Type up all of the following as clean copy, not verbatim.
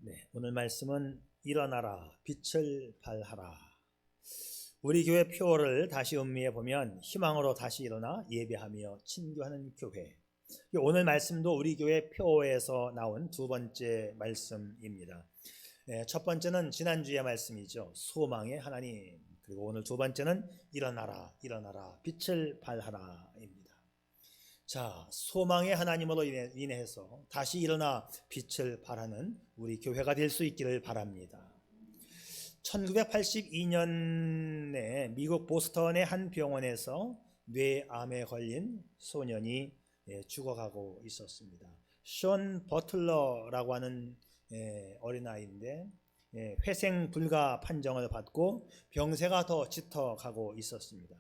네, 오늘 말씀은 일어나라, 빛을 발하라. 우리 교회 표어를 다시 음미해 보면 희망으로 다시 일어나 예배하며 친교하는 교회. 오늘 말씀도 우리 교회 표어에서 나온 두 번째 말씀입니다. 첫 번째는 지난주의 말씀이죠. 소망의 하나님. 그리고 오늘 두 번째는 일어나라, 일어나라, 빛을 발하라입니다. 자, 소망의 하나님으로 인해서 다시 일어나 빛을 발하는 우리 교회가 될 수 있기를 바랍니다. 1982년에 미국 보스턴의 한 병원에서 뇌암에 걸린 소년이 죽어가고 있었습니다. 션 버틀러라고 하는 어린아이인데 회생 불가 판정을 받고 병세가 더 짙어가고 있었습니다.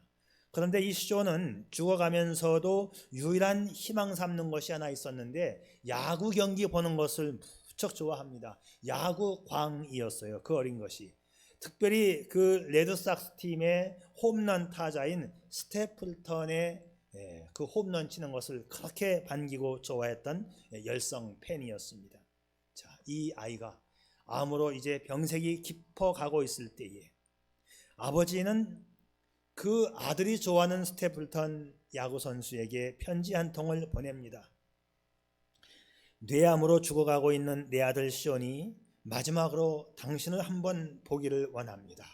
그런데 이 쇼는 죽어가면서도 유일한 희망 삼는 것이 하나 있었는데 야구 경기 보는 것을 무척 좋아합니다. 야구광이었어요. 그 어린 것이. 특별히 그 레드삭스 팀의 홈런 타자인 스태플턴의 그 홈런 치는 것을 그렇게 반기고 좋아했던 열성 팬이었습니다. 자, 이 아이가 암으로 이제 병색이 깊어가고 있을 때에 아버지는 그 아들이 좋아하는 스태플턴 야구 선수에게 편지 한 통을 보냅니다. 뇌암으로 죽어가고 있는 내 아들 시온이 마지막으로 당신을 한번 보기를 원합니다.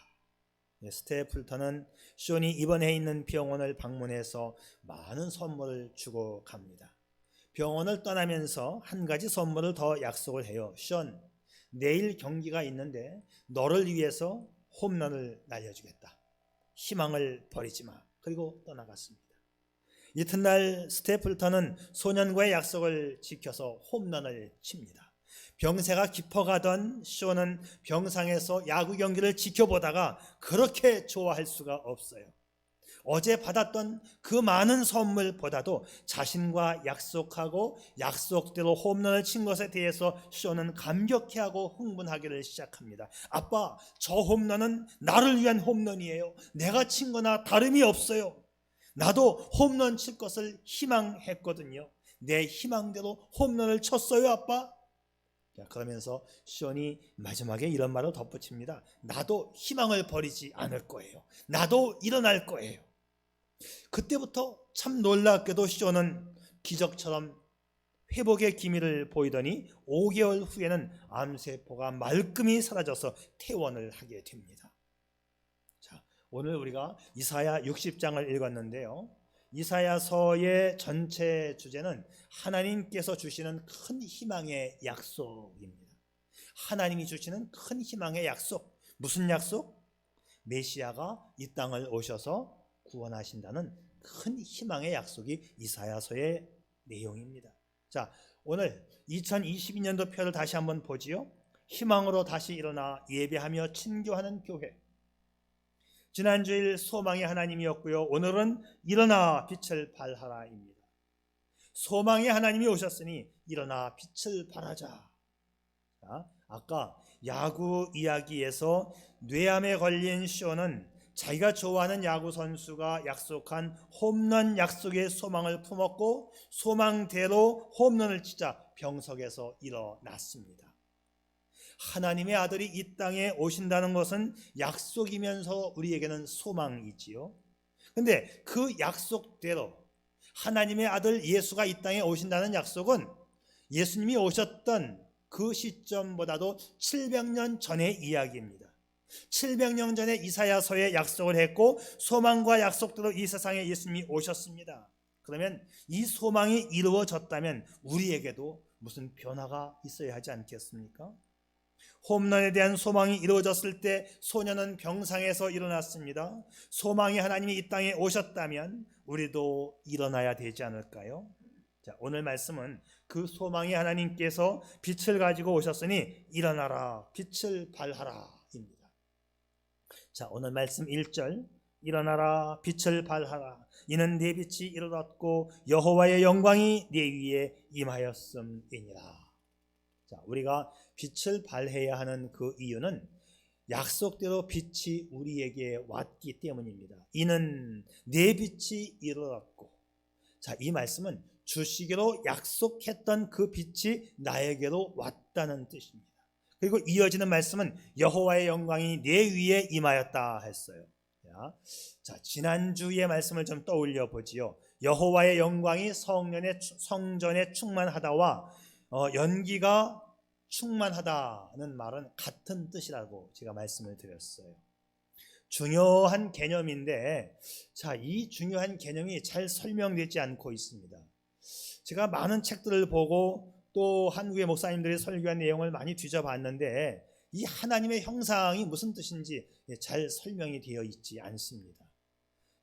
스태플턴은 시온이 입원해 있는 병원을 방문해서 많은 선물을 주고 갑니다. 병원을 떠나면서 한 가지 선물을 더 약속을 해요. 시온, 내일 경기가 있는데 너를 위해서 홈런을 날려주겠다. 희망을 버리지 마. 그리고 떠나갔습니다. 이튿날 스태플턴은 소년과의 약속을 지켜서 홈런을 칩니다. 병세가 깊어가던 쇼는 병상에서 야구 경기를 지켜보다가 그렇게 좋아할 수가 없어요. 어제 받았던 그 많은 선물보다도 자신과 약속하고 약속대로 홈런을 친 것에 대해서 쇼는 감격해하고 흥분하기를 시작합니다. 아빠, 저 홈런은 나를 위한 홈런이에요. 내가 친 거나 다름이 없어요. 나도 홈런 칠 것을 희망했거든요. 내 희망대로 홈런을 쳤어요, 아빠. 그러면서 쇼니 마지막에 이런 말을 덧붙입니다. 나도 희망을 버리지 않을 거예요. 나도 일어날 거예요. 그때부터 참 놀랍게도 쇼는 기적처럼 회복의 기미를 보이더니 5개월 후에는 암세포가 말끔히 사라져서 퇴원을 하게 됩니다. 자, 오늘 우리가 이사야 60장을 읽었는데요. 이사야서의 전체 주제는 하나님께서 주시는 큰 희망의 약속입니다. 하나님이 주시는 큰 희망의 약속. 무슨 약속? 메시아가 이 땅을 오셔서 구원하신다는 큰 희망의 약속이 이사야서의 내용입니다. 자, 오늘 2022년도 표를 다시 한번 보지요. 희망으로 다시 일어나 예배하며 친교하는 교회. 지난주일 소망의 하나님이었고요. 오늘은 일어나 빛을 발하라입니다. 소망의 하나님이 오셨으니 일어나 빛을 발하자. 자, 아까 야구 이야기에서 뇌암에 걸린 쇼는 자기가 좋아하는 야구 선수가 약속한 홈런 약속의 소망을 품었고 소망대로 홈런을 치자 병석에서 일어났습니다. 하나님의 아들이 이 땅에 오신다는 것은 약속이면서 우리에게는 소망이지요. 그런데 그 약속대로 하나님의 아들 예수가 이 땅에 오신다는 약속은 예수님이 오셨던 그 시점보다도 700년 전의 이야기입니다. 700년 전에 이사야서에 약속을 했고 소망과 약속대로 이 세상에 예수님이 오셨습니다. 그러면 이 소망이 이루어졌다면 우리에게도 무슨 변화가 있어야 하지 않겠습니까? 홈런에 대한 소망이 이루어졌을 때 소년은 병상에서 일어났습니다. 소망의 하나님이 이 땅에 오셨다면 우리도 일어나야 되지 않을까요? 자, 오늘 말씀은 그 소망의 하나님께서 빛을 가지고 오셨으니 일어나라, 빛을 발하라 입니다. 자, 오늘 말씀 1절, 일어나라 빛을 발하라 이는 내 빛이 이르렀고 여호와의 영광이 내 위에 임하였음이니라. 자, 우리가 빛을 발해야 하는 그 이유는 약속대로 빛이 우리에게 왔기 때문입니다. 이는 내 빛이 이르렀고. 자, 이 말씀은 주시기로 약속했던 그 빛이 나에게로 왔다는 뜻입니다. 그리고 이어지는 말씀은 여호와의 영광이 내 위에 임하였다 했어요. 자, 지난주의 말씀을 좀 떠올려 보지요. 여호와의 영광이 성전에 충만하다와 연기가 충만하다는 말은 같은 뜻이라고 제가 말씀을 드렸어요. 중요한 개념인데, 자, 이 중요한 개념이 잘 설명되지 않고 있습니다. 제가 많은 책들을 보고 또 한국의 목사님들이 설교한 내용을 많이 뒤져봤는데 이 하나님의 형상이 무슨 뜻인지 잘 설명이 되어 있지 않습니다.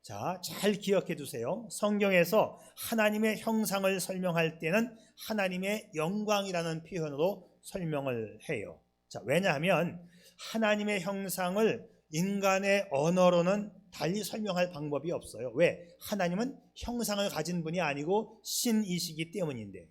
자, 잘 기억해 두세요. 성경에서 하나님의 형상을 설명할 때는 하나님의 영광이라는 표현으로 설명을 해요. 자, 왜냐하면 하나님의 형상을 인간의 언어로는 달리 설명할 방법이 없어요. 왜? 하나님은 형상을 가진 분이 아니고 신이시기 때문인데.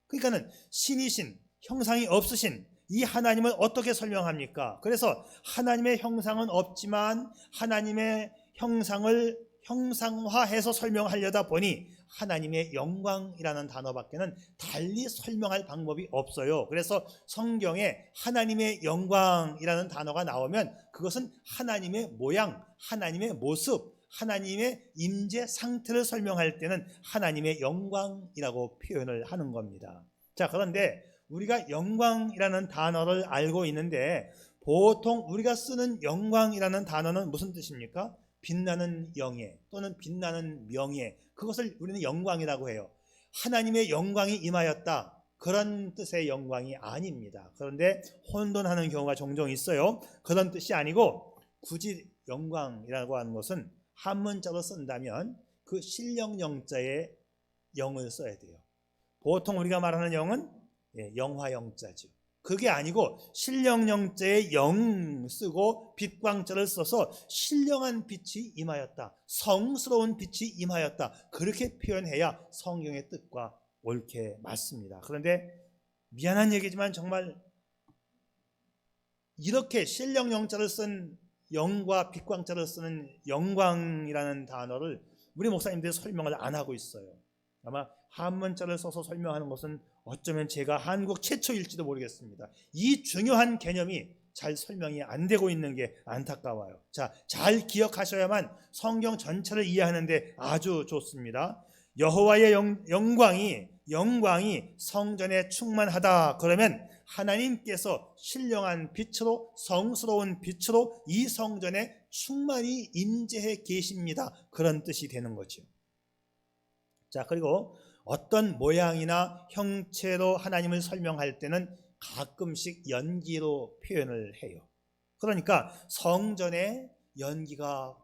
그러니까는 신이신, 형상이 없으신 이 하나님을 어떻게 설명합니까? 그래서 하나님의 형상은 없지만 하나님의 형상을 형상화해서 설명하려다 보니 하나님의 영광이라는 단어밖에는 달리 설명할 방법이 없어요. 그래서 성경에 하나님의 영광이라는 단어가 나오면 그것은 하나님의 모양, 하나님의 모습, 하나님의 임재 상태를 설명할 때는 하나님의 영광이라고 표현을 하는 겁니다. 자, 그런데 우리가 영광이라는 단어를 알고 있는데 보통 우리가 쓰는 영광이라는 단어는 무슨 뜻입니까? 빛나는 영예 또는 빛나는 명예, 그것을 우리는 영광이라고 해요. 하나님의 영광이 임하였다, 그런 뜻의 영광이 아닙니다. 그런데 혼돈하는 경우가 종종 있어요. 그런 뜻이 아니고 굳이 영광이라고 하는 것은 한문자로 쓴다면 그 신령영자의 영을 써야 돼요. 보통 우리가 말하는 영은 영화영자죠. 그게 아니고 신령영자의 영 쓰고 빛광자를 써서 신령한 빛이 임하였다, 성스러운 빛이 임하였다, 그렇게 표현해야 성경의 뜻과 옳게 맞습니다. 그런데 미안한 얘기지만 정말 이렇게 신령영자를 쓴 영과 빛광자를 쓰는 영광이라는 단어를 우리 목사님들이 설명을 안 하고 있어요. 아마 한문자를 써서 설명하는 것은 어쩌면 제가 한국 최초일지도 모르겠습니다. 이 중요한 개념이 잘 설명이 안 되고 있는 게 안타까워요. 자, 잘 기억하셔야만 성경 전체를 이해하는데 아주 좋습니다. 여호와의 영광이 성전에 충만하다, 그러면 하나님께서 신령한 빛으로, 성스러운 빛으로 이 성전에 충만히 임재해 계십니다, 그런 뜻이 되는 거죠. 자, 그리고 어떤 모양이나 형체로 하나님을 설명할 때는 가끔씩 연기로 표현을 해요. 그러니까 성전에 연기가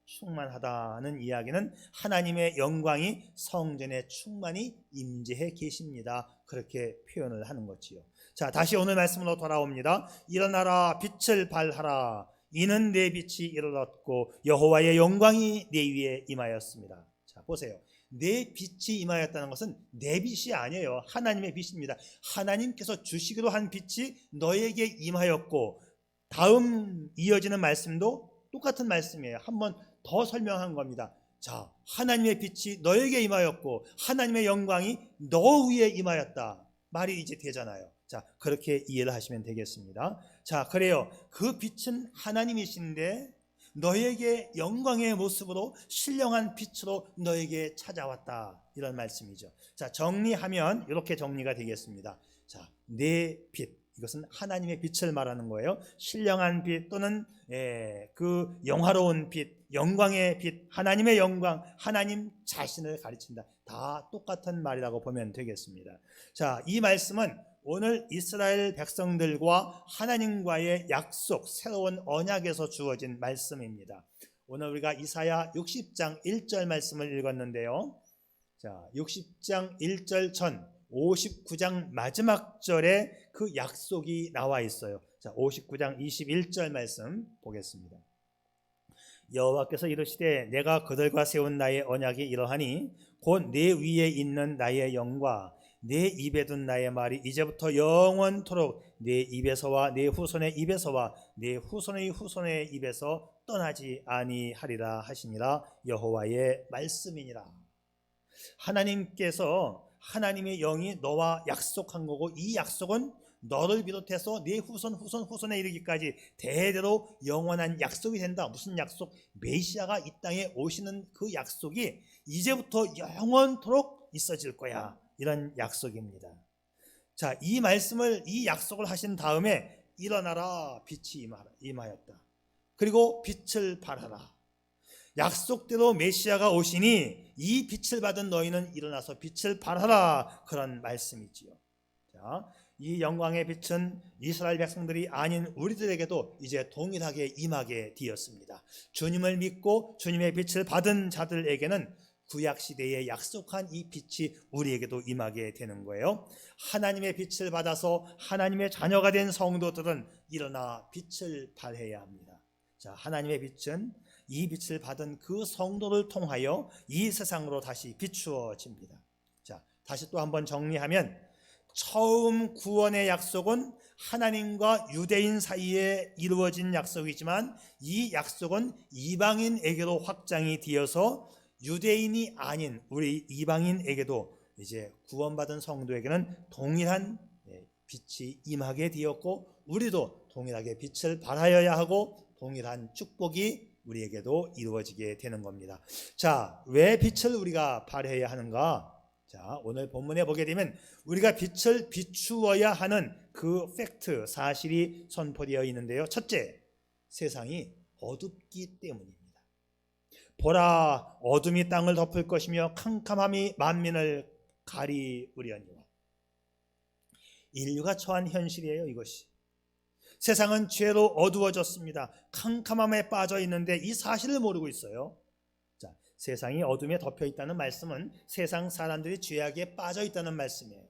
충만하다는 이야기는 하나님의 영광이 성전에 충만히 임재해 계십니다, 그렇게 표현을 하는 거지요. 자, 다시 오늘 말씀으로 돌아옵니다. 일어나라, 빛을 발하라, 이는 내 빛이 이르렀고 여호와의 영광이 내 위에 임하였습니다. 자, 보세요. 내 빛이 임하였다는 것은 내 빛이 아니에요. 하나님의 빛입니다. 하나님께서 주시기로 한 빛이 너에게 임하였고, 다음 이어지는 말씀도 똑같은 말씀이에요. 한번 더 설명한 겁니다. 자, 하나님의 빛이 너에게 임하였고 하나님의 영광이 너 위에 임하였다, 말이 이제 되잖아요. 자, 그렇게 이해를 하시면 되겠습니다. 자, 그래요. 그 빛은 하나님이신데 너에게 영광의 모습으로 신령한 빛으로 너에게 찾아왔다, 이런 말씀이죠. 자, 정리하면 이렇게 정리가 되겠습니다. 자, 내 빛, 이것은 하나님의 빛을 말하는 거예요. 신령한 빛 또는 그 영화로운 빛, 영광의 빛, 하나님의 영광, 하나님 자신을 가르친다, 다 똑같은 말이라고 보면 되겠습니다. 자, 이 말씀은 오늘 이스라엘 백성들과 하나님과의 약속, 새로운 언약에서 주어진 말씀입니다. 오늘 우리가 이사야 60장 1절 말씀을 읽었는데요. 자, 60장 1절 전 59장 마지막 절에 그 약속이 나와 있어요. 자, 59장 21절 말씀 보겠습니다. 여호와께서 이르시되 내가 그들과 세운 나의 언약이 이러하니 곧 내 위에 있는 나의 영과 내 입에 둔 나의 말이 이제부터 영원토록 내 입에서와 내 후손의 입에서와 내 후손의 후손의 입에서 떠나지 아니하리라 하시니라, 여호와의 말씀이니라. 하나님께서, 하나님의 영이 너와 약속한 거고, 이 약속은 너를 비롯해서 네 후손에 이르기까지 대대로 영원한 약속이 된다. 무슨 약속? 메시아가 이 땅에 오시는 그 약속이 이제부터 영원토록 있어질 거야. 이런 약속입니다. 자, 이 약속을 하신 다음에 일어나라, 빛이 임하였다. 그리고 빛을 발하라. 약속대로 메시아가 오시니 이 빛을 받은 너희는 일어나서 빛을 발하라. 그런 말씀이지요. 자, 이 영광의 빛은 이스라엘 백성들이 아닌 우리들에게도 이제 동일하게 임하게 되었습니다. 주님을 믿고 주님의 빛을 받은 자들에게는 구약시대에 약속한 이 빛이 우리에게도 임하게 되는 거예요. 하나님의 빛을 받아서 하나님의 자녀가 된 성도들은 일어나 빛을 발해야 합니다. 자, 하나님의 빛은 이 빛을 받은 그 성도를 통하여 이 세상으로 다시 비추어집니다. 자, 다시 또 한번 정리하면 처음 구원의 약속은 하나님과 유대인 사이에 이루어진 약속이지만 이 약속은 이방인에게로 확장이 되어서 유대인이 아닌 우리 이방인에게도 이제 구원받은 성도에게는 동일한 빛이 임하게 되었고 우리도 동일하게 빛을 발하여야 하고 동일한 축복이 우리에게도 이루어지게 되는 겁니다. 자, 왜 빛을 우리가 발해야 하는가? 자, 오늘 본문에 보게 되면 우리가 빛을 비추어야 하는 그 팩트, 사실이 선포되어 있는데요. 첫째, 세상이 어둡기 때문입니다. 보라, 어둠이 땅을 덮을 것이며 캄캄함이 만민을 가리우려니와. 인류가 처한 현실이에요, 이것이. 세상은 죄로 어두워졌습니다. 캄캄함에 빠져 있는데 이 사실을 모르고 있어요. 자, 세상이 어둠에 덮여 있다는 말씀은 세상 사람들이 죄악에 빠져 있다는 말씀이에요.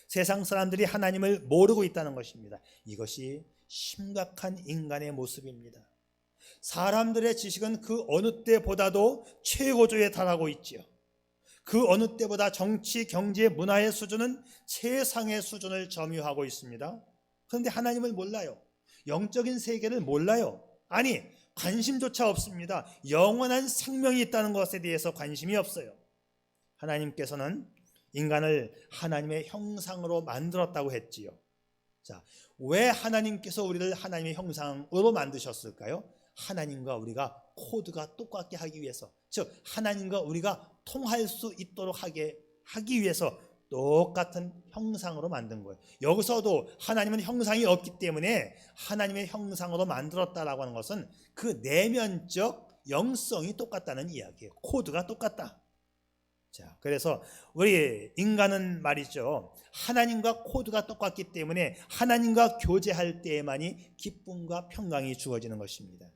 세상 사람들이 하나님을 모르고 있다는 것입니다. 이것이 심각한 인간의 모습입니다. 사람들의 지식은 그 어느 때보다도 최고조에 달하고 있지요. 그 어느 때보다 정치, 경제, 문화의 수준은 최상의 수준을 점유하고 있습니다. 그런데 하나님을 몰라요. 영적인 세계를 몰라요. 아니, 관심조차 없습니다. 영원한 생명이 있다는 것에 대해서 관심이 없어요. 하나님께서는 인간을 하나님의 형상으로 만들었다고 했지요. 자, 왜 하나님께서 우리를 하나님의 형상으로 만드셨을까요? 하나님과 우리가 코드가 똑같게 하기 위해서, 즉 하나님과 우리가 통할 수 있도록 하기 위해서 똑같은 형상으로 만든 거예요. 여기서도 하나님은 형상이 없기 때문에 하나님의 형상으로 만들었다라고 하는 것은 그 내면적 영성이 똑같다는 이야기예요. 코드가 똑같다. 자, 그래서 우리 인간은 말이죠, 하나님과 코드가 똑같기 때문에 하나님과 교제할 때에만이 기쁨과 평강이 주어지는 것입니다.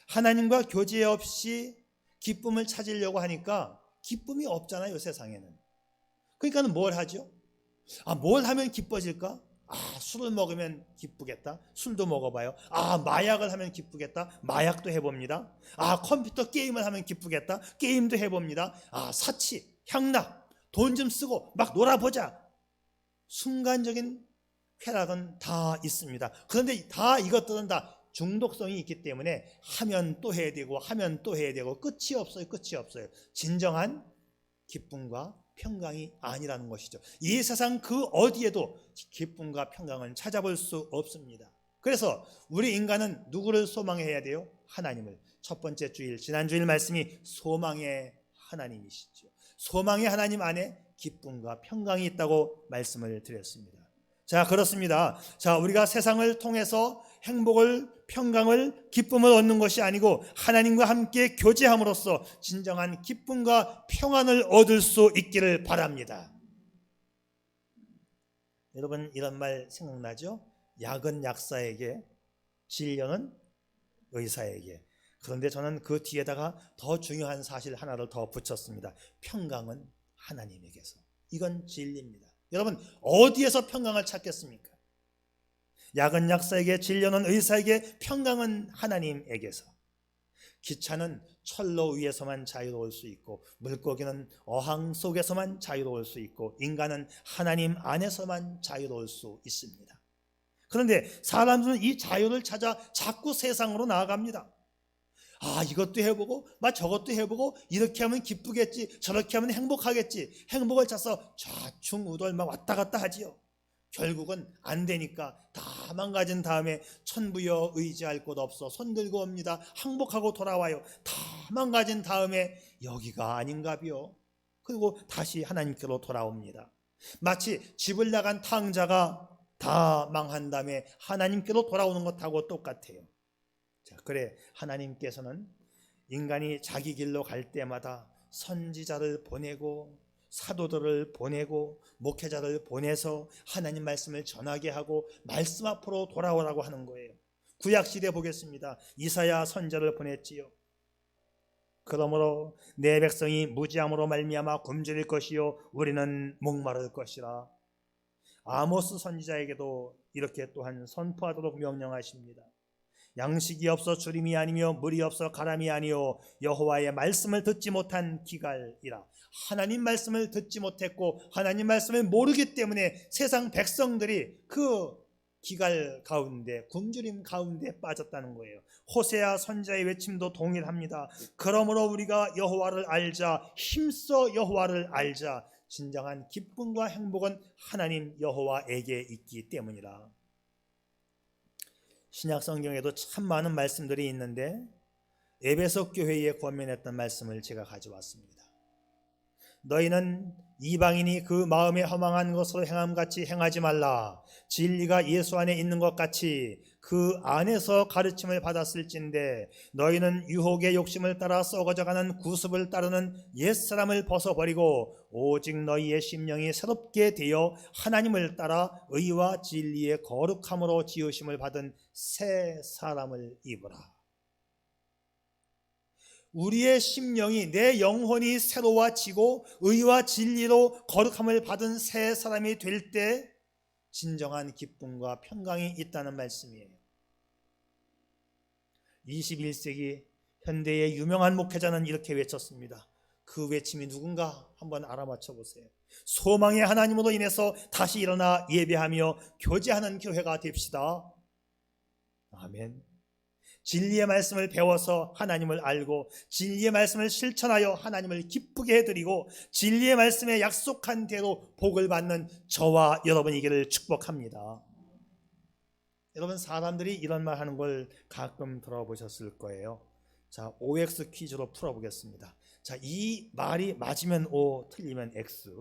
하나님과 교제 없이 기쁨을 찾으려고 하니까 기쁨이 없잖아요, 세상에는. 그러니까 뭘 하죠? 뭘 하면 기뻐질까? 술을 먹으면 기쁘겠다. 술도 먹어봐요. 마약을 하면 기쁘겠다. 마약도 해봅니다. 컴퓨터 게임을 하면 기쁘겠다. 게임도 해봅니다. 사치, 향락, 돈 좀 쓰고 막 놀아보자. 순간적인 쾌락은 다 있습니다. 그런데 이것들은 다 중독성이 있기 때문에 하면 또 해야 되고 하면 또 해야 되고 끝이 없어요. 진정한 기쁨과 평강이 아니라는 것이죠. 이 세상 그 어디에도 기쁨과 평강을 찾아볼 수 없습니다. 그래서 우리 인간은 누구를 소망해야 돼요? 하나님을. 첫 번째 주일, 지난주일 말씀이 소망의 하나님이시죠. 소망의 하나님 안에 기쁨과 평강이 있다고 말씀을 드렸습니다. 자, 그렇습니다. 자, 우리가 세상을 통해서 행복을, 평강을, 기쁨을 얻는 것이 아니고 하나님과 함께 교제함으로써 진정한 기쁨과 평안을 얻을 수 있기를 바랍니다. 여러분, 이런 말 생각나죠? 약은 약사에게, 진료는 의사에게. 그런데 저는 그 뒤에다가 더 중요한 사실 하나를 더 붙였습니다. 평강은 하나님에게서. 이건 진리입니다. 여러분, 어디에서 평강을 찾겠습니까? 약은 약사에게, 진료는 의사에게, 평강은 하나님에게서. 기차는 철로 위에서만 자유로울 수 있고, 물고기는 어항 속에서만 자유로울 수 있고, 인간은 하나님 안에서만 자유로울 수 있습니다. 그런데 사람들은 이 자유를 찾아 자꾸 세상으로 나아갑니다. 이것도 해보고 저것도 해보고, 이렇게 하면 기쁘겠지, 저렇게 하면 행복하겠지, 행복을 찾아서 좌충우돌 막 왔다 갔다 하지요. 결국은 안 되니까 다 망가진 다음에 천부여 의지할 곳 없어 손 들고 옵니다. 항복하고 돌아와요. 다 망가진 다음에 여기가 아닌가비요. 그리고 다시 하나님께로 돌아옵니다. 마치 집을 나간 탕자가 다 망한 다음에 하나님께로 돌아오는 것하고 똑같아요. 자, 그래 하나님께서는 인간이 자기 길로 갈 때마다 선지자를 보내고 사도들을 보내고 목회자를 보내서 하나님 말씀을 전하게 하고 말씀 앞으로 돌아오라고 하는 거예요. 구약시대에 보겠습니다. 이사야 선지자를 보냈지요. 그러므로 내 백성이 무지함으로 말미암아 굶주릴 것이요 우리는 목마를 것이라. 아모스 선지자에게도 이렇게 또한 선포하도록 명령하십니다. 양식이 없어 주림이 아니며 물이 없어 가람이 아니요 여호와의 말씀을 듣지 못한 기갈이라. 하나님 말씀을 듣지 못했고 하나님 말씀을 모르기 때문에 세상 백성들이 그 기갈 가운데 굶주림 가운데 빠졌다는 거예요. 호세아 선지자의 외침도 동일합니다. 그러므로 우리가 여호와를 알자, 힘써 여호와를 알자. 진정한 기쁨과 행복은 하나님 여호와에게 있기 때문이라. 신약 성경에도 참 많은 말씀들이 있는데 에베소 교회에 권면했던 말씀을 제가 가져왔습니다. 너희는 이방인이 그 마음에 허망한 것으로 행함같이 행하지 말라. 진리가 예수 안에 있는 것 같이 그 안에서 가르침을 받았을진데 너희는 유혹의 욕심을 따라 썩어져가는 구습을 따르는 옛사람을 벗어버리고 오직 너희의 심령이 새롭게 되어 하나님을 따라 의와 진리의 거룩함으로 지으심을 받은 새 사람을 입으라. 우리의 심령이 내 영혼이 새로워지고 의와 진리로 거룩함을 받은 새 사람이 될 때 진정한 기쁨과 평강이 있다는 말씀이에요. 21세기 현대의 유명한 목회자는 이렇게 외쳤습니다. 그 외침이 누군가 한번 알아맞혀 보세요. 소망의 하나님으로 인해서 다시 일어나 예배하며 교제하는 교회가 됩시다. 아멘. 진리의 말씀을 배워서 하나님을 알고 진리의 말씀을 실천하여 하나님을 기쁘게 해드리고 진리의 말씀에 약속한 대로 복을 받는 저와 여러분이기를 축복합니다. 여러분 사람들이 이런 말 하는 걸 가끔 들어보셨을 거예요. 자, OX 퀴즈로 풀어보겠습니다. 자, 이 말이 맞으면 O, 틀리면 X.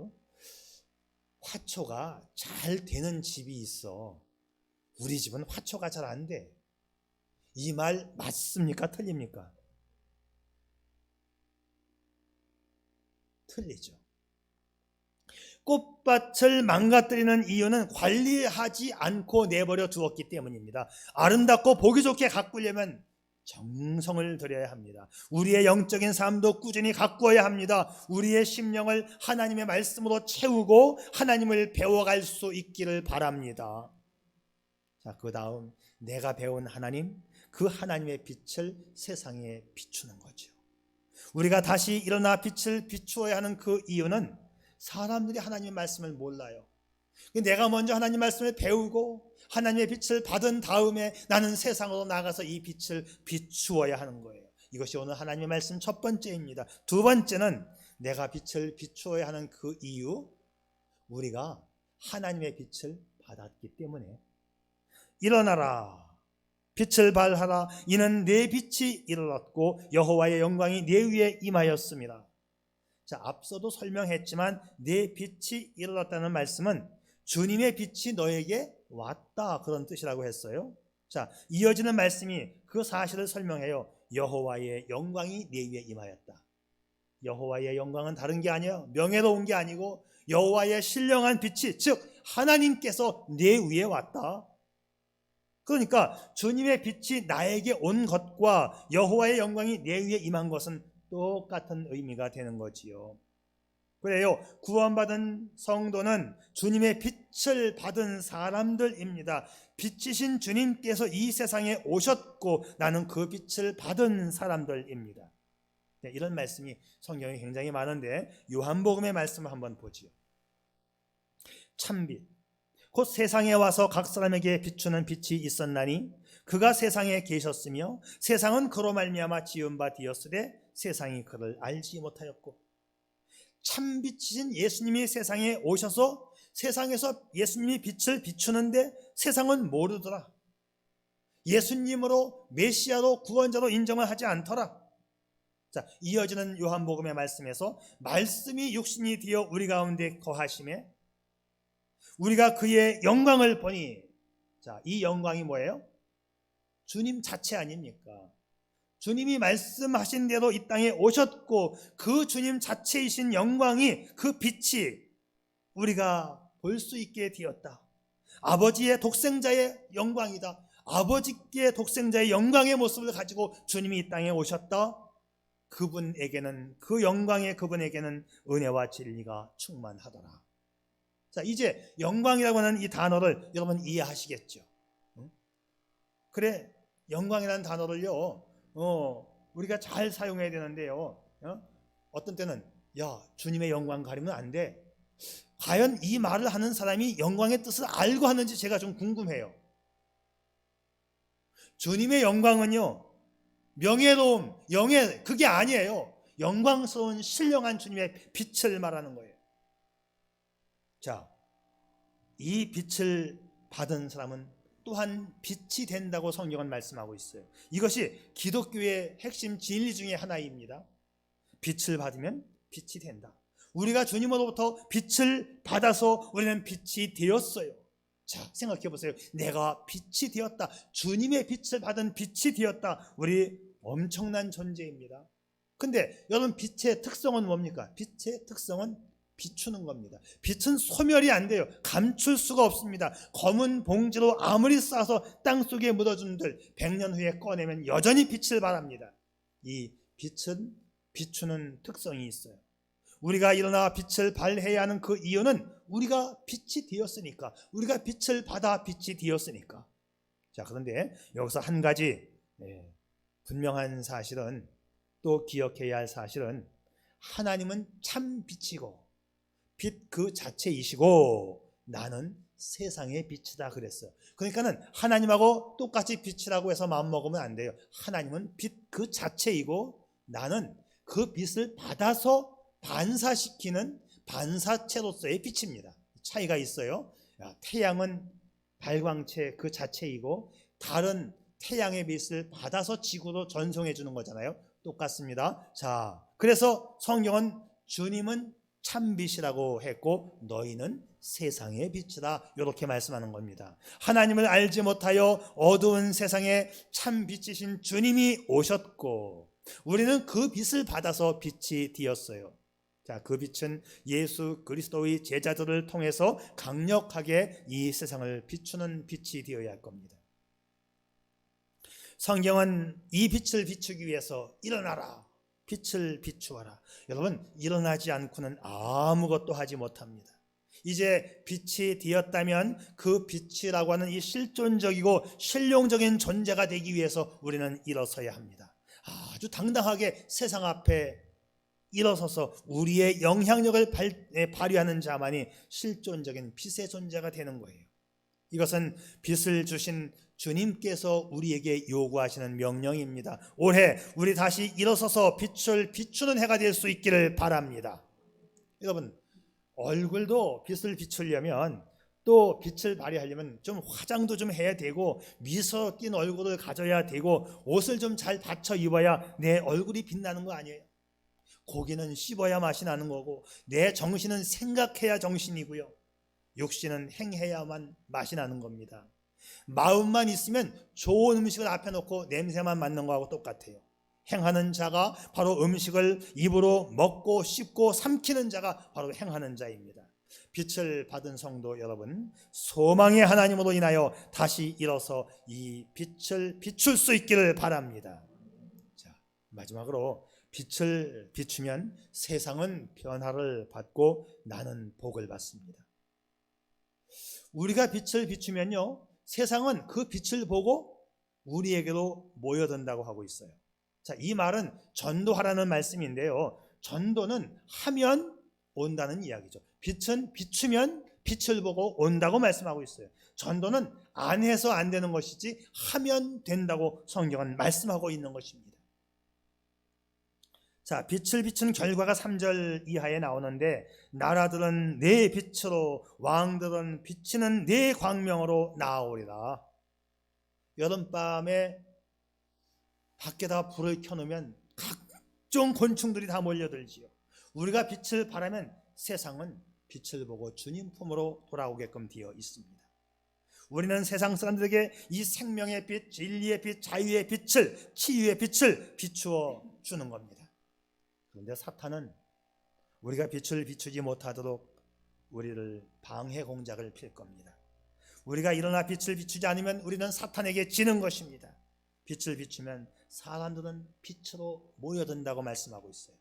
화초가 잘 되는 집이 있어. 우리 집은 화초가 잘 안 돼. 이 말 맞습니까? 틀립니까? 틀리죠. 꽃밭을 망가뜨리는 이유는 관리하지 않고 내버려 두었기 때문입니다. 아름답고 보기 좋게 가꾸려면 정성을 들여야 합니다. 우리의 영적인 삶도 꾸준히 가꾸어야 합니다. 우리의 심령을 하나님의 말씀으로 채우고 하나님을 배워갈 수 있기를 바랍니다. 자, 그 다음 내가 배운 하나님, 그 하나님의 빛을 세상에 비추는 거죠. 우리가 다시 일어나 빛을 비추어야 하는 그 이유는 사람들이 하나님의 말씀을 몰라요. 내가 먼저 하나님 말씀을 배우고 하나님의 빛을 받은 다음에 나는 세상으로 나가서 이 빛을 비추어야 하는 거예요. 이것이 오늘 하나님의 말씀 첫 번째입니다. 두 번째는 내가 빛을 비추어야 하는 그 이유, 우리가 하나님의 빛을 받았기 때문에 일어나라, 빛을 발하라. 이는 내 빛이 이르렀고 여호와의 영광이 내 위에 임하였습니다. 자, 앞서도 설명했지만 내 빛이 이르렀다는 말씀은 주님의 빛이 너에게 왔다, 그런 뜻이라고 했어요. 자, 이어지는 말씀이 그 사실을 설명해요. 여호와의 영광이 내 위에 임하였다. 여호와의 영광은 다른 게 아니에요. 명예로운 게 아니고 여호와의 신령한 빛이, 즉 하나님께서 내 위에 왔다. 그러니까 주님의 빛이 나에게 온 것과 여호와의 영광이 내 위에 임한 것은 똑같은 의미가 되는 거지요. 그래요, 구원받은 성도는 주님의 빛을 받은 사람들입니다. 빛이신 주님께서 이 세상에 오셨고 나는 그 빛을 받은 사람들입니다. 이런 말씀이 성경에 굉장히 많은데 요한복음의 말씀을 한번 보지요. 참빛 곧 세상에 와서 각 사람에게 비추는 빛이 있었나니 그가 세상에 계셨으며 세상은 그로 말미암아 지은 바 되었으되 세상이 그를 알지 못하였고, 참빛이신 예수님이 세상에 오셔서 세상에서 예수님이 빛을 비추는데 세상은 모르더라. 예수님으로 메시아로 구원자로 인정을 하지 않더라. 자, 이어지는 요한복음의 말씀에서 말씀이 육신이 되어 우리 가운데 거하심에 우리가 그의 영광을 보니, 자, 이 영광이 뭐예요? 주님 자체 아닙니까? 주님이 말씀하신 대로 이 땅에 오셨고 그 주님 자체이신 영광이, 그 빛이 우리가 볼 수 있게 되었다. 아버지의 독생자의 영광이다. 아버지께 독생자의 영광의 모습을 가지고 주님이 이 땅에 오셨다. 그분에게는, 그 영광의 그분에게는 은혜와 진리가 충만하더라. 자, 이제 영광이라고 하는 이 단어를 여러분 이해하시겠죠? 그래, 영광이라는 단어를요, 우리가 잘 사용해야 되는데요, 어떤 때는 야, 주님의 영광 가리면 안 돼. 과연 이 말을 하는 사람이 영광의 뜻을 알고 하는지 제가 좀 궁금해요. 주님의 영광은요, 명예로움, 영예, 그게 아니에요. 영광스러운 신령한 주님의 빛을 말하는 거예요. 자, 이 빛을 받은 사람은 또한 빛이 된다고 성경은 말씀하고 있어요. 이것이 기독교의 핵심 진리 중에 하나입니다. 빛을 받으면 빛이 된다. 우리가 주님으로부터 빛을 받아서 우리는 빛이 되었어요. 자, 생각해 보세요. 내가 빛이 되었다. 주님의 빛을 받은 빛이 되었다. 우리 엄청난 존재입니다. 근데 여러분, 빛의 특성은 뭡니까? 빛의 특성은 비추는 겁니다. 빛은 소멸이 안 돼요. 감출 수가 없습니다. 검은 봉지로 아무리 싸서 땅속에 묻어준들 100년 후에 꺼내면 여전히 빛을 발합니다. 이 빛은 비추는 특성이 있어요. 우리가 일어나 빛을 발해야 하는 그 이유는 우리가 빛이 되었으니까, 우리가 빛을 받아 빛이 되었으니까. 자, 그런데 여기서 한 가지 분명한 사실은, 또 기억해야 할 사실은, 하나님은 참 빛이고 빛 그 자체이시고 나는 세상의 빛이다 그랬어요. 그러니까는 하나님하고 똑같이 빛이라고 해서 마음먹으면 안 돼요. 하나님은 빛 그 자체이고 나는 그 빛을 받아서 반사시키는 반사체로서의 빛입니다. 차이가 있어요. 태양은 발광체 그 자체이고 다른 태양의 빛을 받아서 지구로 전송해 주는 거잖아요. 똑같습니다. 자, 그래서 성경은 주님은 참빛이라고 했고 너희는 세상의 빛이다, 이렇게 말씀하는 겁니다. 하나님을 알지 못하여 어두운 세상에 참빛이신 주님이 오셨고 우리는 그 빛을 받아서 빛이 되었어요. 자, 그 빛은 예수 그리스도의 제자들을 통해서 강력하게 이 세상을 비추는 빛이 되어야 할 겁니다. 성경은 이 빛을 비추기 위해서 일어나라, 빛을 비추어라. 여러분, 일어나지 않고는 아무것도 하지 못합니다. 이제 빛이 되었다면 그 빛이라고 하는 이 실존적이고 실용적인 존재가 되기 위해서 우리는 일어서야 합니다. 아주 당당하게 세상 앞에 일어서서 우리의 영향력을 발휘하는 자만이 실존적인 빛의 존재가 되는 거예요. 이것은 빛을 주신 주님께서 우리에게 요구하시는 명령입니다. 올해 우리 다시 일어서서 빛을 비추는 해가 될 수 있기를 바랍니다. 여러분, 얼굴도 빛을 비추려면, 또 빛을 발휘하려면 좀 화장도 좀 해야 되고 미소 띈 얼굴을 가져야 되고 옷을 좀 잘 받쳐 입어야 내 얼굴이 빛나는 거 아니에요? 고기는 씹어야 맛이 나는 거고 내 정신은 생각해야 정신이고요, 육신은 행해야만 맛이 나는 겁니다. 마음만 있으면 좋은 음식을 앞에 놓고 냄새만 맡는 거하고 똑같아요. 행하는 자가 바로 음식을 입으로 먹고 씹고 삼키는 자가 바로 행하는 자입니다. 빛을 받은 성도 여러분, 소망의 하나님으로 인하여 다시 일어서 이 빛을 비출 수 있기를 바랍니다. 자, 마지막으로 빛을 비추면 세상은 변화를 받고 나는 복을 받습니다. 우리가 빛을 비추면요, 세상은 그 빛을 보고 우리에게로 모여든다고 하고 있어요. 자, 이 말은 전도하라는 말씀인데요, 전도는 하면 온다는 이야기죠. 빛은 비추면 빛을 보고 온다고 말씀하고 있어요. 전도는 안 해서 안 되는 것이지 하면 된다고 성경은 말씀하고 있는 것입니다. 자, 빛을 비춘 결과가 3절 이하에 나오는데, 나라들은 내 빛으로, 왕들은 비치는 내 광명으로 나아오리라. 여름밤에 밖에다 불을 켜놓으면 각종 곤충들이 다 몰려들지요. 우리가 빛을 발하면 세상은 빛을 보고 주님 품으로 돌아오게끔 되어 있습니다. 우리는 세상 사람들에게 이 생명의 빛, 진리의 빛, 자유의 빛을, 치유의 빛을 비추어 주는 겁니다. 그런데 사탄은 우리가 빛을 비추지 못하도록 우리를 방해 공작을 필 겁니다. 우리가 일어나 빛을 비추지 않으면 우리는 사탄에게 지는 것입니다. 빛을 비추면 사람들은 빛으로 모여든다고 말씀하고 있어요.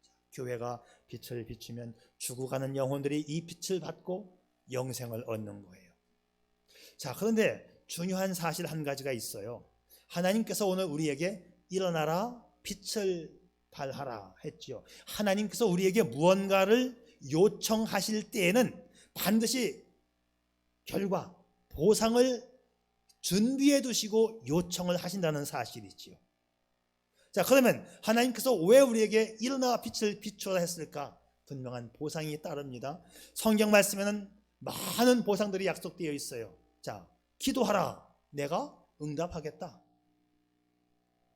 자, 교회가 빛을 비추면 죽어가는 영혼들이 이 빛을 받고 영생을 얻는 거예요. 자, 그런데 중요한 사실 한 가지가 있어요. 하나님께서 오늘 우리에게 일어나라, 빛을 발하라 했지요. 하나님께서 우리에게 무언가를 요청하실 때에는 반드시 결과, 보상을 준비해 두시고 요청을 하신다는 사실이지요. 자, 그러면 하나님께서 왜 우리에게 일어나 빛을 비추라 했을까? 분명한 보상이 따릅니다. 성경 말씀에는 많은 보상들이 약속되어 있어요. 자, 기도하라, 내가 응답하겠다.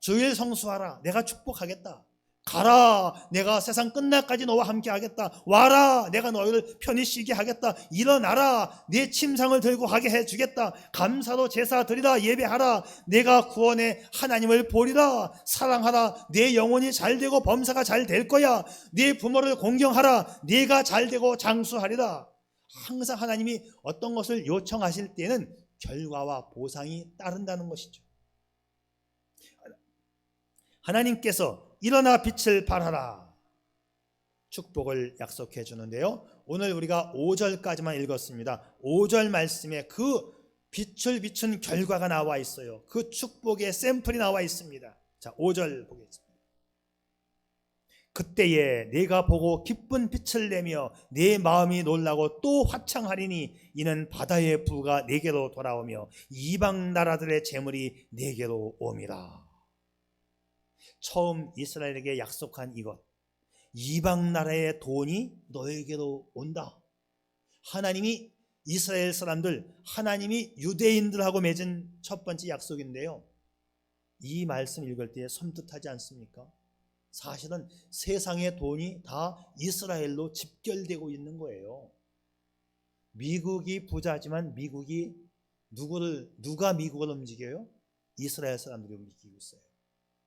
주일 성수하라, 내가 축복하겠다. 가라, 내가 세상 끝날까지 너와 함께 하겠다. 와라, 내가 너희를 편히 쉬게 하겠다. 일어나라, 내 침상을 들고 가게 해주겠다. 감사로 제사 드리라, 예배하라. 내가 구원의 하나님을 보리라. 사랑하라, 내 영혼이 잘되고 범사가 잘 될 거야. 내 부모를 공경하라, 네가 잘되고 장수하리라. 항상 하나님이 어떤 것을 요청하실 때는 결과와 보상이 따른다는 것이죠. 하나님께서 일어나 빛을 발하라, 축복을 약속해 주는데요, 오늘 우리가 5절까지만 읽었습니다. 5절 말씀에 그 빛을 비춘 결과가 나와 있어요. 그 축복의 샘플이 나와 있습니다. 자, 5절 보겠습니다. 그때에 내가 보고 기쁜 빛을 내며 내 마음이 놀라고 또 화창하리니 이는 바다의 부가 내게로 돌아오며 이방 나라들의 재물이 내게로 옴이라. 처음 이스라엘에게 약속한 이것, 이방 나라의 돈이 너에게로 온다. 하나님이 이스라엘 사람들, 하나님이 유대인들하고 맺은 첫 번째 약속인데요, 이 말씀 읽을 때 섬뜩하지 않습니까? 사실은 세상의 돈이 다 이스라엘로 집결되고 있는 거예요. 미국이 부자지만 미국이 누가 미국을 움직여요? 이스라엘 사람들이 움직이고 있어요.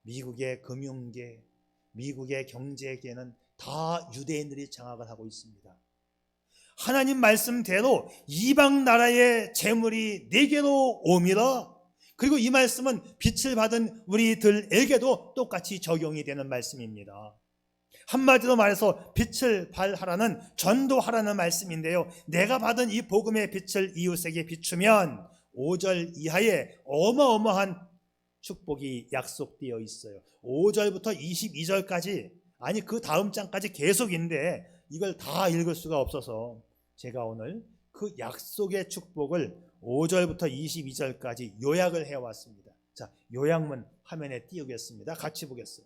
미국의 금융계, 미국의 경제계는 다 유대인들이 장악을 하고 있습니다. 하나님 말씀대로 이방 나라의 재물이 내게로 옴이라. 그리고 이 말씀은 빛을 받은 우리들에게도 똑같이 적용이 되는 말씀입니다. 한마디로 말해서 빛을 발하라는, 전도하라는 말씀인데요, 내가 받은 이 복음의 빛을 이웃에게 비추면 5절 이하에 어마어마한 축복이 약속되어 있어요. 5절부터 22절까지, 아니 그 다음 장까지 계속인데 이걸 다 읽을 수가 없어서 제가 오늘 그 약속의 축복을 5절부터 22절까지 요약을 해왔습니다. 자, 요약문 화면에 띄우겠습니다. 같이 보겠어요.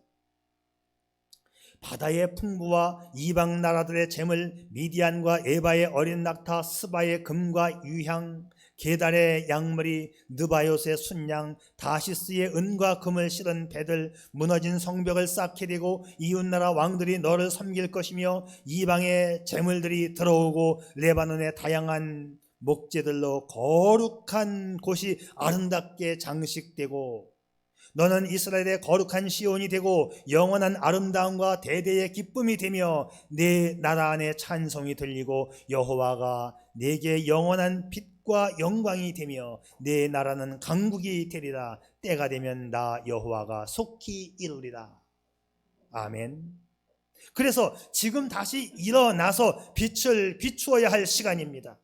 바다의 풍부와 이방 나라들의 재물, 미디안과 에바의 어린 낙타, 스바의 금과 유향, 게달의 양머리, 느바요스의 순양, 다시스의 은과 금을 실은 배들, 무너진 성벽을 쌓게 되고 이웃나라 왕들이 너를 섬길 것이며 이방의 재물들이 들어오고 레바논의 다양한 목재들로 거룩한 곳이 아름답게 장식되고 너는 이스라엘의 거룩한 시온이 되고 영원한 아름다움과 대대의 기쁨이 되며 내 나라 안에 찬송이 들리고 여호와가 내게 영원한 빛과 영광이 되며 내 나라는 강국이 되리라. 때가 되면 나 여호와가 속히 이루리라. 아멘. 그래서 지금 다시 일어나서 빛을 비추어야 할 시간입니다.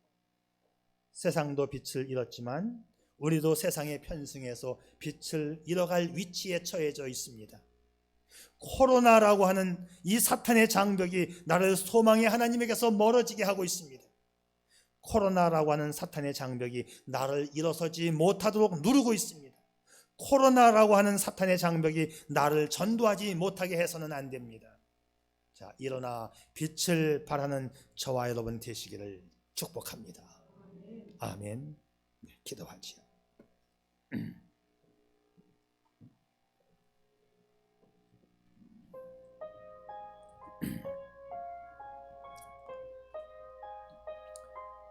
세상도 빛을 잃었지만 우리도 세상에 편승해서 빛을 잃어갈 위치에 처해져 있습니다. 코로나라고 하는 이 사탄의 장벽이 나를 소망의 하나님에게서 멀어지게 하고 있습니다. 코로나라고 하는 사탄의 장벽이 나를 일어서지 못하도록 누르고 있습니다. 코로나라고 하는 사탄의 장벽이 나를 전도하지 못하게 해서는 안 됩니다. 자, 일어나 빛을 발하는 저와 여러분 되시기를 축복합니다. 아멘. 네, 기도하지요.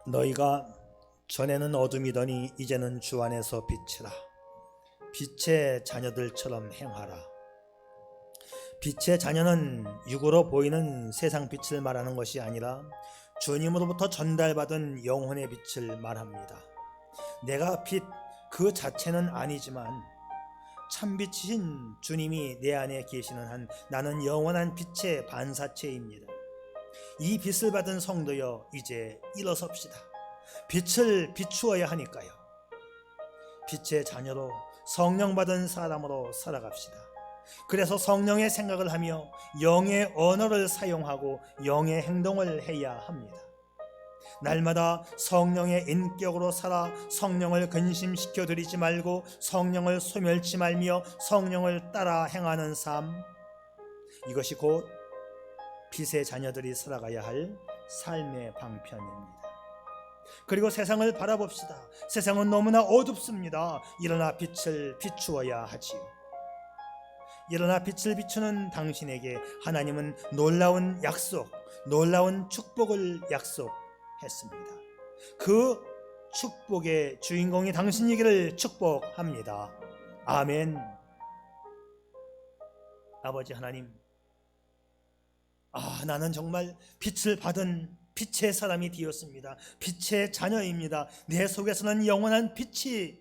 너희가 전에는 어둠이더니 이제는 주 안에서 빛이라. 빛의 자녀들처럼 행하라. 빛의 자녀는 육으로 보이는 세상 빛을 말하는 것이 아니라 주님으로부터 전달받은 영혼의 빛을 말합니다. 내가 빛 그 자체는 아니지만 참빛이신 주님이 내 안에 계시는 한 나는 영원한 빛의 반사체입니다. 이 빛을 받은 성도여, 이제 일어섭시다. 빛을 비추어야 하니까요. 빛의 자녀로 성령 받은 사람으로 살아갑시다. 그래서 성령의 생각을 하며 영의 언어를 사용하고 영의 행동을 해야 합니다. 날마다 성령의 인격으로 살아 성령을 근심시켜 드리지 말고 성령을 소멸치 말며 성령을 따라 행하는 삶, 이것이 곧 빛의 자녀들이 살아가야 할 삶의 방편입니다. 그리고 세상을 바라봅시다. 세상은 너무나 어둡습니다. 일어나 빛을 비추어야 하지요. 일어나 빛을 비추는 당신에게 하나님은 놀라운 약속, 놀라운 축복을 약속했습니다. 그 축복의 주인공이 당신이기를 축복합니다. 아멘. 아버지 하나님, 나는 정말 빛을 받은 빛의 사람이 되었습니다. 빛의 자녀입니다. 내 속에서는 영원한 빛이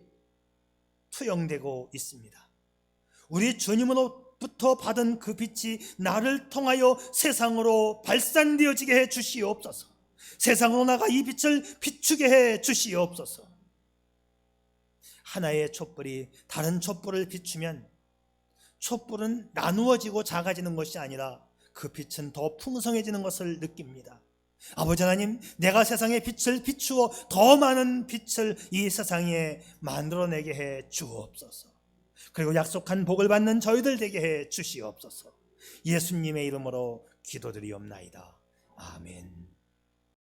투영되고 있습니다. 우리 주님으로부터 받은 그 빛이 나를 통하여 세상으로 발산되어지게 해 주시옵소서. 세상으로 나가 이 빛을 비추게 해 주시옵소서. 하나의 촛불이 다른 촛불을 비추면 촛불은 나누어지고 작아지는 것이 아니라 그 빛은 더 풍성해지는 것을 느낍니다. 아버지 하나님, 내가 세상에 빛을 비추어 더 많은 빛을 이 세상에 만들어내게 해 주옵소서. 그리고 약속한 복을 받는 저희들 되게 해 주시옵소서. 예수님의 이름으로 기도드리옵나이다. 아멘.